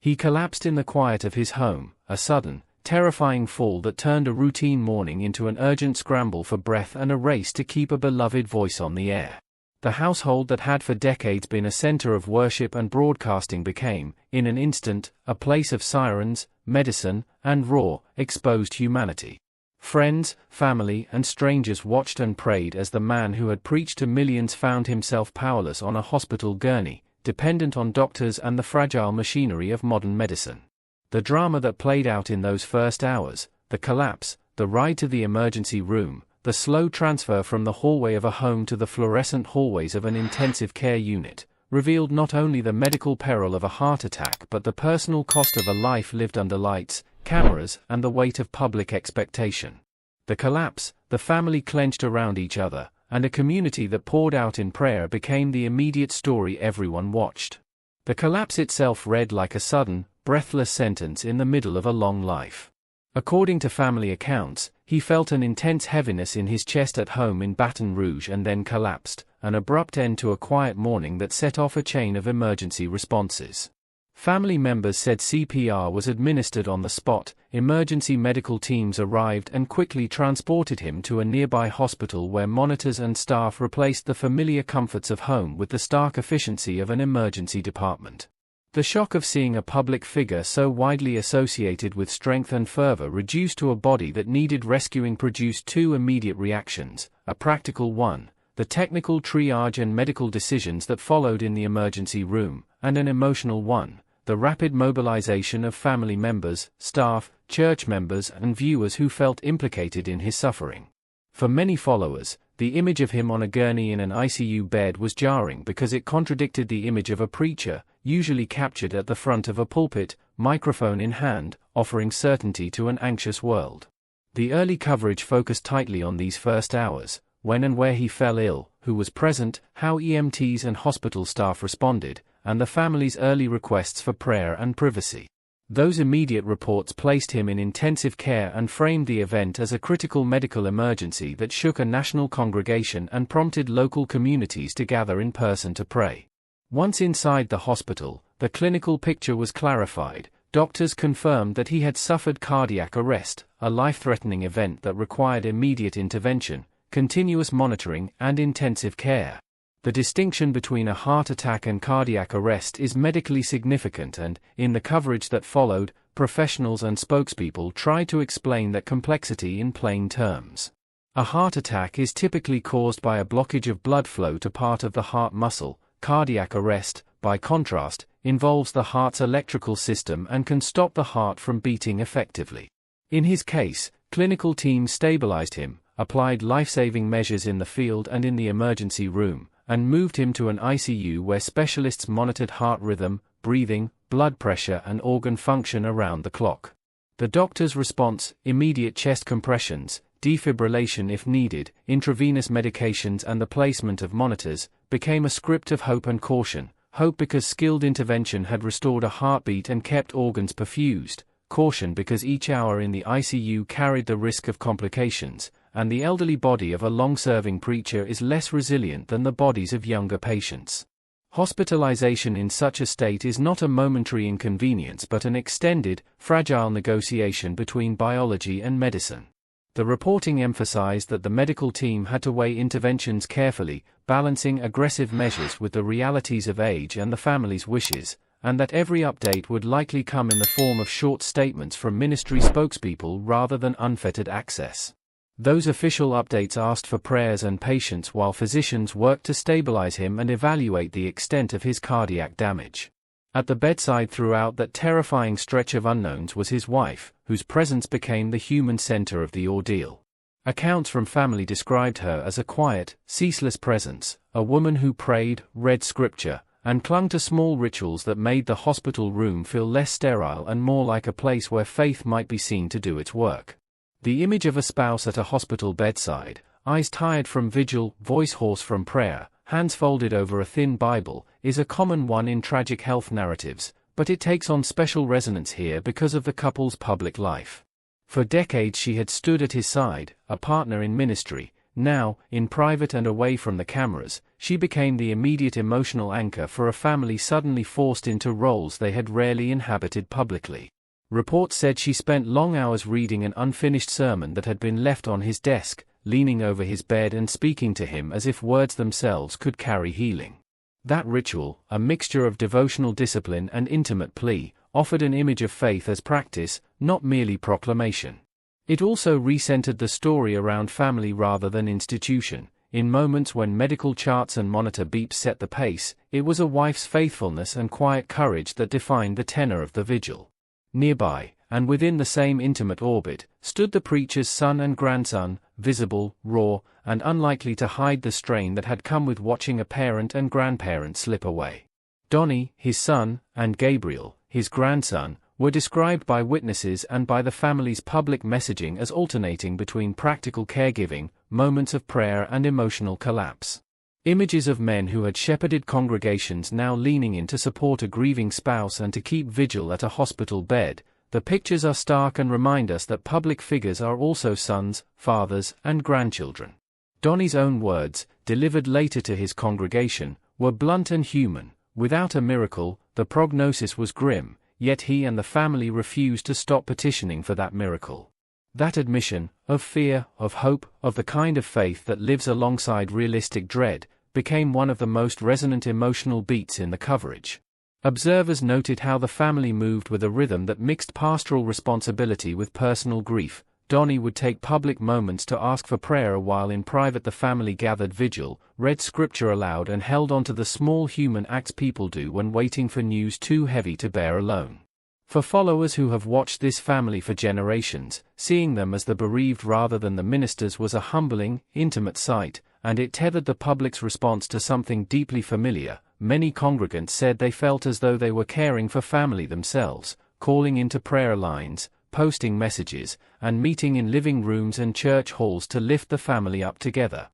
He collapsed in the quiet of his home, a sudden, terrifying fall that turned a routine morning into an urgent scramble for breath and a race to keep a beloved voice on the air. The household that had for decades been a center of worship and broadcasting became, in an instant, a place of sirens, medicine, and raw, exposed humanity. Friends, family, and strangers watched and prayed as the man who had preached to millions found himself powerless on a hospital gurney, dependent on doctors and the fragile machinery of modern medicine. The drama that played out in those first hours, the collapse, the ride to the emergency room, the slow transfer from the hallway of a home to the fluorescent hallways of an intensive care unit, revealed not only the medical peril of a heart attack but the personal cost of a life lived under lights, cameras, and the weight of public expectation. The collapse, the family clenched around each other, and a community that poured out in prayer became the immediate story everyone watched. The collapse itself read like a sudden, breathless sentence in the middle of a long life. According to family accounts, he felt an intense heaviness in his chest at home in Baton Rouge and then collapsed, an abrupt end to a quiet morning that set off a chain of emergency responses. Family members said CPR was administered on the spot, emergency medical teams arrived and quickly transported him to a nearby hospital where monitors and staff replaced the familiar comforts of home with the stark efficiency of an emergency department. The shock of seeing a public figure so widely associated with strength and fervor reduced to a body that needed rescuing produced two immediate reactions, a practical one, the technical triage and medical decisions that followed in the emergency room, and an emotional one, the rapid mobilization of family members, staff, church members, and viewers who felt implicated in his suffering. For many followers, the image of him on a gurney in an ICU bed was jarring because it contradicted the image of a preacher, usually captured at the front of a pulpit, microphone in hand, offering certainty to an anxious world. The early coverage focused tightly on these first hours, when and where he fell ill, who was present, how EMTs and hospital staff responded, and the family's early requests for prayer and privacy. Those immediate reports placed him in intensive care and framed the event as a critical medical emergency that shook a national congregation and prompted local communities to gather in person to pray. Once inside the hospital, the clinical picture was clarified. Doctors confirmed that he had suffered cardiac arrest, a life-threatening event that required immediate intervention, continuous monitoring, and intensive care. The distinction between a heart attack and cardiac arrest is medically significant and, in the coverage that followed, professionals and spokespeople tried to explain that complexity in plain terms. A heart attack is typically caused by a blockage of blood flow to part of the heart muscle. Cardiac arrest, by contrast, involves the heart's electrical system and can stop the heart from beating effectively. In his case, clinical teams stabilized him, applied life-saving measures in the field and in the emergency room, and moved him to an ICU where specialists monitored heart rhythm, breathing, blood pressure and organ function around the clock. The doctor's response, immediate chest compressions, defibrillation if needed, intravenous medications and the placement of monitors, became a script of hope and caution. Hope because skilled intervention had restored a heartbeat and kept organs perfused, caution because each hour in the ICU carried the risk of complications, and the elderly body of a long-serving preacher is less resilient than the bodies of younger patients. Hospitalization in such a state is not a momentary inconvenience but an extended, fragile negotiation between biology and medicine. The reporting emphasized that the medical team had to weigh interventions carefully, balancing aggressive measures with the realities of age and the family's wishes, and that every update would likely come in the form of short statements from ministry spokespeople rather than unfettered access. Those official updates asked for prayers and patience while physicians worked to stabilize him and evaluate the extent of his cardiac damage. At the bedside throughout that terrifying stretch of unknowns was his wife, whose presence became the human center of the ordeal. Accounts from family described her as a quiet, ceaseless presence, a woman who prayed, read scripture, and clung to small rituals that made the hospital room feel less sterile and more like a place where faith might be seen to do its work. The image of a spouse at a hospital bedside, eyes tired from vigil, voice hoarse from prayer, hands folded over a thin Bible, is a common one in tragic health narratives, but it takes on special resonance here because of the couple's public life. For decades she had stood at his side, a partner in ministry, Now, in private and away from the cameras, she became the immediate emotional anchor for a family suddenly forced into roles they had rarely inhabited publicly. Reports said she spent long hours reading an unfinished sermon that had been left on his desk, leaning over his bed and speaking to him as if words themselves could carry healing. That ritual, a mixture of devotional discipline and intimate plea, offered an image of faith as practice, not merely proclamation. It also recentered the story around family rather than institution. In moments when medical charts and monitor beeps set the pace, it was a wife's faithfulness and quiet courage that defined the tenor of the vigil. Nearby, and within the same intimate orbit, stood the preacher's son and grandson, visible, raw, and unlikely to hide the strain that had come with watching a parent and grandparent slip away. Donnie, his son, and Gabriel, his grandson, were described by witnesses and by the family's public messaging as alternating between practical caregiving, moments of prayer and emotional collapse. Images of men who had shepherded congregations now leaning in to support a grieving spouse and to keep vigil at a hospital bed. The pictures are stark and remind us that public figures are also sons, fathers, and grandchildren. Donnie's own words, delivered later to his congregation, were blunt and human. Without a miracle, the prognosis was grim, yet he and the family refused to stop petitioning for that miracle. That admission, of fear, of hope, of the kind of faith that lives alongside realistic dread, became one of the most resonant emotional beats in the coverage. Observers noted how the family moved with a rhythm that mixed pastoral responsibility with personal grief. Donnie would take public moments to ask for prayer while in private the family gathered vigil, read scripture aloud and held on to the small human acts people do when waiting for news too heavy to bear alone. For followers who have watched this family for generations, seeing them as the bereaved rather than the ministers was a humbling, intimate sight, and it tethered the public's response to something deeply familiar. Many congregants said they felt as though they were caring for family themselves, calling into prayer lines, posting messages, and meeting in living rooms and church halls to lift the family up together.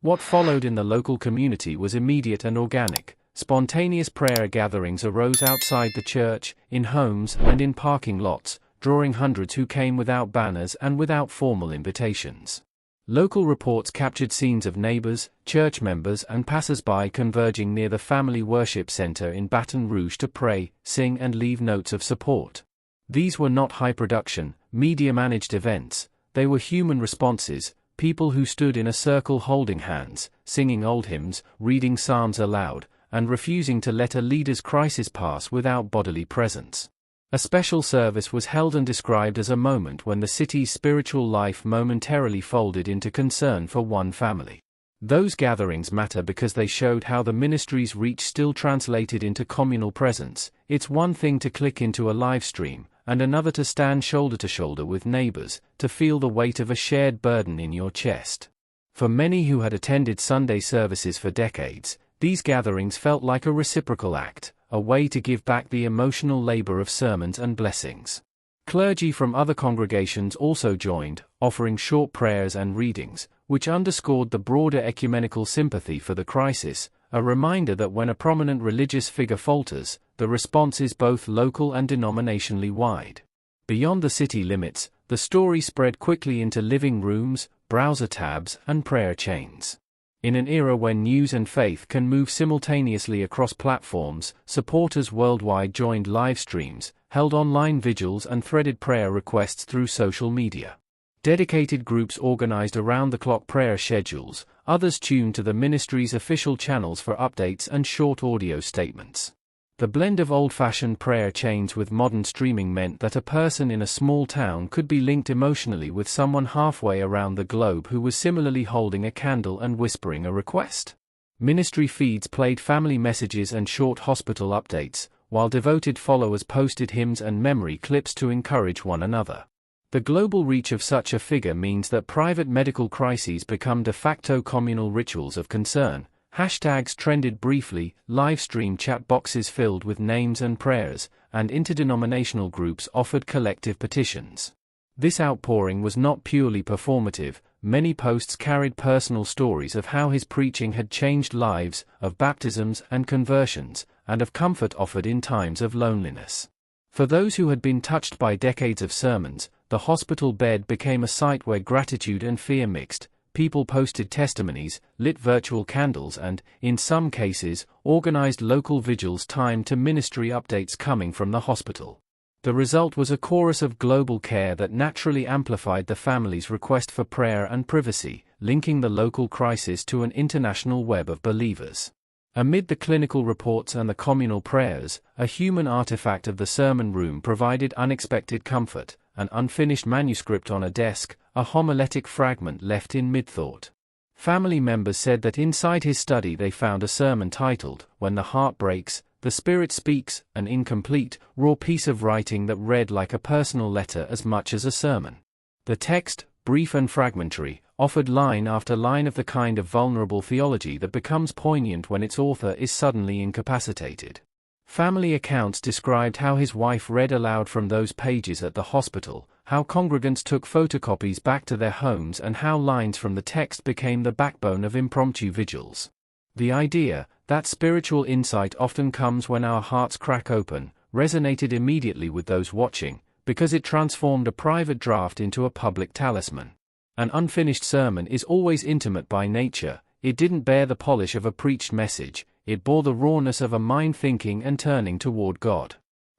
What followed in the local community was immediate and organic. Spontaneous prayer gatherings arose outside the church, in homes, and in parking lots, drawing hundreds who came without banners and without formal invitations. Local reports captured scenes of neighbors, church members, and passers-by converging near the family worship center in Baton Rouge to pray, sing, and leave notes of support. These were not high-production, media-managed events. They were human responses, people who stood in a circle holding hands, singing old hymns, reading psalms aloud, and refusing to let a leader's crisis pass without bodily presence. A special service was held and described as a moment when the city's spiritual life momentarily folded into concern for one family. Those gatherings matter because they showed how the ministry's reach still translated into communal presence. It's one thing to click into a live stream, and another to stand shoulder to shoulder with neighbors, to feel the weight of a shared burden in your chest. For many who had attended Sunday services for decades, these gatherings felt like a reciprocal act, a way to give back the emotional labor of sermons and blessings. Clergy from other congregations also joined, offering short prayers and readings, which underscored the broader ecumenical sympathy for the crisis, a reminder that when a prominent religious figure falters, the response is both local and denominationally wide. Beyond the city limits, the story spread quickly into living rooms, browser tabs, and prayer chains. In an era when news and faith can move simultaneously across platforms, supporters worldwide joined live streams, held online vigils and threaded prayer requests through social media. Dedicated groups organized around-the-clock prayer schedules, others tuned to the ministry's official channels for updates and short audio statements. The blend of old-fashioned prayer chains with modern streaming meant that a person in a small town could be linked emotionally with someone halfway around the globe who was similarly holding a candle and whispering a request. Ministry feeds played family messages and short hospital updates, while devoted followers posted hymns and memory clips to encourage one another. The global reach of such a figure means that private medical crises become de facto communal rituals of concern. Hashtags trended briefly, live-stream chat boxes filled with names and prayers, and interdenominational groups offered collective petitions. This outpouring was not purely performative. Many posts carried personal stories of how his preaching had changed lives, of baptisms and conversions, and of comfort offered in times of loneliness. For those who had been touched by decades of sermons, the hospital bed became a site where gratitude and fear mixed. people posted testimonies, lit virtual candles and, in some cases, organized local vigils timed to ministry updates coming from the hospital. The result was a chorus of global care that naturally amplified the family's request for prayer and privacy, linking the local crisis to an international web of believers. Amid the clinical reports and the communal prayers, a human artifact of the sermon room provided unexpected comfort: an unfinished manuscript on a desk, a homiletic fragment left in mid-thought. Family members said that inside his study they found a sermon titled, "When the Heart Breaks, the Spirit Speaks," an incomplete, raw piece of writing that read like a personal letter as much as a sermon. The text, brief and fragmentary, offered line after line of the kind of vulnerable theology that becomes poignant when its author is suddenly incapacitated. Family accounts described how his wife read aloud from those pages at the hospital, how congregants took photocopies back to their homes, and how lines from the text became the backbone of impromptu vigils. The idea that spiritual insight often comes when our hearts crack open resonated immediately with those watching, because it transformed a private draft into a public talisman. An unfinished sermon is always intimate by nature. It didn't bear the polish of a preached message, it bore the rawness of a mind thinking and turning toward God.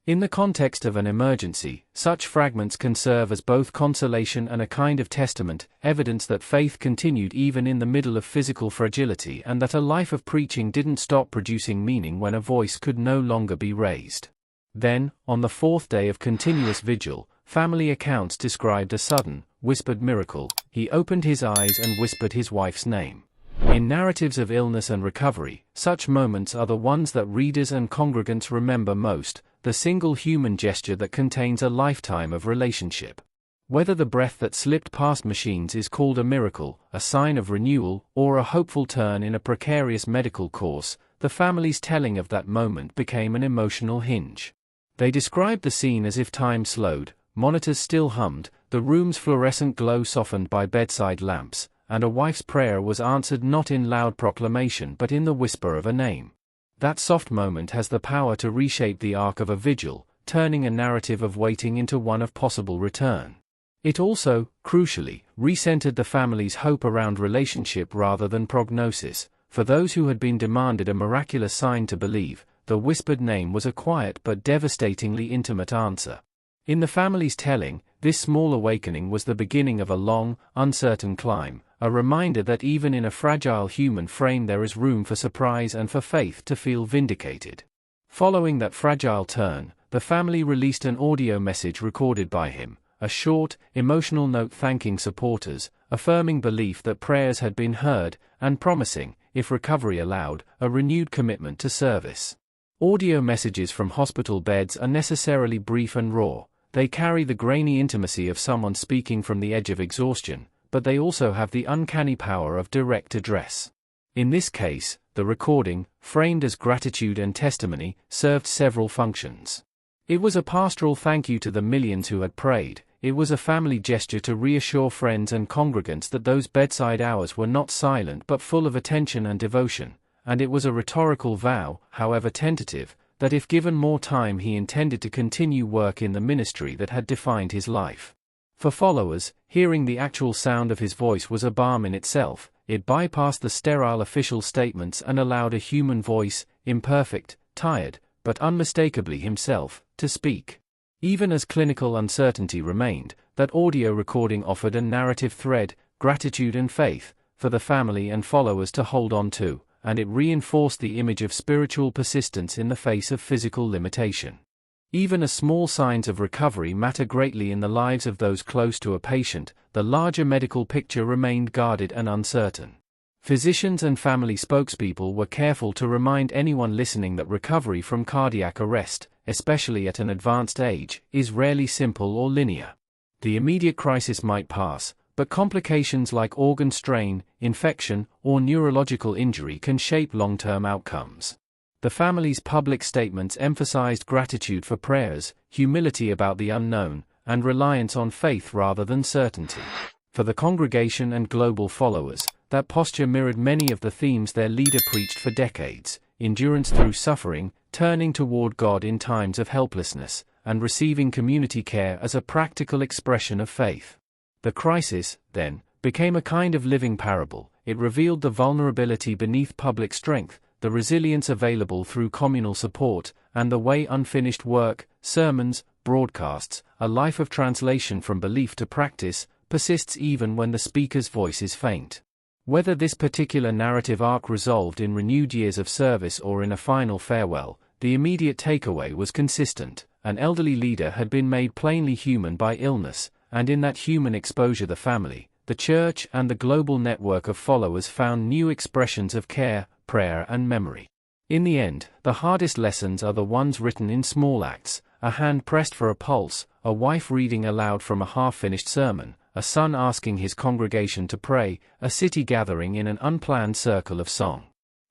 In the context of an emergency, such fragments can serve as both consolation and a kind of testament, evidence that faith continued even in the middle of physical fragility and that a life of preaching didn't stop producing meaning when a voice could no longer be raised. Then, on the fourth day of continuous vigil, family accounts described a sudden, whispered miracle. He opened his eyes and whispered his wife's name. In narratives of illness and recovery, such moments are the ones that readers and congregants remember most, the single human gesture that contains a lifetime of relationship. Whether the breath that slipped past machines is called a miracle, a sign of renewal, or a hopeful turn in a precarious medical course, the family's telling of that moment became an emotional hinge. They described the scene as if time slowed, monitors still hummed, the room's fluorescent glow softened by bedside lamps, and a wife's prayer was answered not in loud proclamation but in the whisper of a name. That soft moment has the power to reshape the arc of a vigil, turning a narrative of waiting into one of possible return. It also, crucially, recentered the family's hope around relationship rather than prognosis. For those who had been demanded a miraculous sign to believe, the whispered name was a quiet but devastatingly intimate answer. In the family's telling, this small awakening was the beginning of a long, uncertain climb, a reminder that even in a fragile human frame there is room for surprise and for faith to feel vindicated. Following that fragile turn, the family released an audio message recorded by him, a short, emotional note thanking supporters, affirming belief that prayers had been heard, and promising, if recovery allowed, a renewed commitment to service. Audio messages from hospital beds are necessarily brief and raw. They carry the grainy intimacy of someone speaking from the edge of exhaustion, but they also have the uncanny power of direct address. In this case, the recording, framed as gratitude and testimony, served several functions. It was a pastoral thank you to the millions who had prayed. It was a family gesture to reassure friends and congregants that those bedside hours were not silent but full of attention and devotion, and it was a rhetorical vow, however tentative, that if given more time he intended to continue work in the ministry that had defined his life. For followers, hearing the actual sound of his voice was a balm in itself. It bypassed the sterile official statements and allowed a human voice, imperfect, tired, but unmistakably himself, to speak. Even as clinical uncertainty remained, that audio recording offered a narrative thread, gratitude and faith, for the family and followers to hold on to, and it reinforced the image of spiritual persistence in the face of physical limitation. Even as small signs of recovery matter greatly in the lives of those close to a patient, the larger medical picture remained guarded and uncertain. Physicians and family spokespeople were careful to remind anyone listening that recovery from cardiac arrest, especially at an advanced age, is rarely simple or linear. The immediate crisis might pass, but complications like organ strain, infection, or neurological injury can shape long-term outcomes. The family's public statements emphasized gratitude for prayers, humility about the unknown, and reliance on faith rather than certainty. For the congregation and global followers, that posture mirrored many of the themes their leader preached for decades: endurance through suffering, turning toward God in times of helplessness, and receiving community care as a practical expression of faith. The crisis, then, became a kind of living parable. It revealed the vulnerability beneath public strength, the resilience available through communal support, and the way unfinished work, sermons, broadcasts, a life of translation from belief to practice, persists even when the speaker's voice is faint. Whether this particular narrative arc resolved in renewed years of service or in a final farewell, the immediate takeaway was consistent. An elderly leader had been made plainly human by illness, and in that human exposure the family, the church and the global network of followers found new expressions of care, prayer and memory. In the end, the hardest lessons are the ones written in small acts, a hand pressed for a pulse, a wife reading aloud from a half-finished sermon, a son asking his congregation to pray, a city gathering in an unplanned circle of song.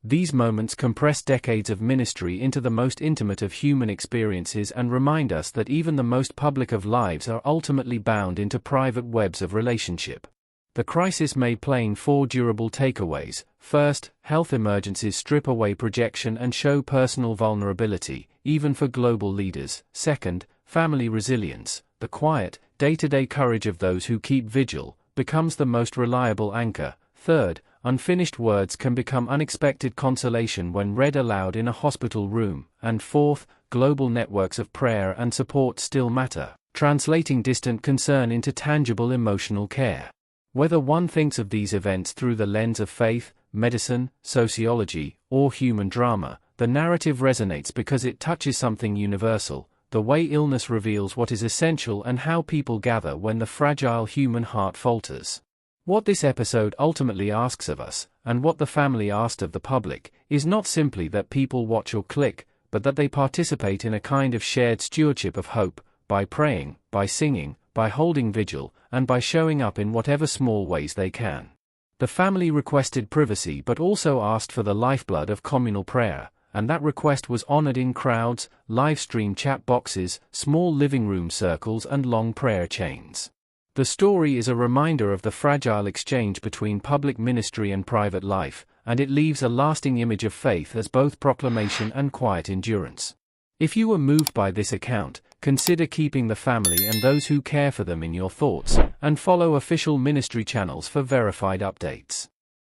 These moments compress decades of ministry into the most intimate of human experiences and remind us that even the most public of lives are ultimately bound into private webs of relationship. The crisis made plain 4 durable takeaways. First, health emergencies strip away projection and show personal vulnerability, even for global leaders. Second, family resilience, the quiet, day-to-day courage of those who keep vigil, becomes the most reliable anchor. Third, unfinished words can become unexpected consolation when read aloud in a hospital room. And fourth, global networks of prayer and support still matter, translating distant concern into tangible emotional care. Whether one thinks of these events through the lens of faith, medicine, sociology, or human drama, the narrative resonates because it touches something universal, the way illness reveals what is essential and how people gather when the fragile human heart falters. What this episode ultimately asks of us, and what the family asked of the public, is not simply that people watch or click, but that they participate in a kind of shared stewardship of hope, by praying, by singing, by holding vigil, and by showing up in whatever small ways they can. The family requested privacy but also asked for the lifeblood of communal prayer, and that request was honored in crowds, livestream chat boxes, small living room circles and long prayer chains. The story is a reminder of the fragile exchange between public ministry and private life, and it leaves a lasting image of faith as both proclamation and quiet endurance. If you were moved by this account, consider keeping the family and those who care for them in your thoughts, and follow official ministry channels for verified updates.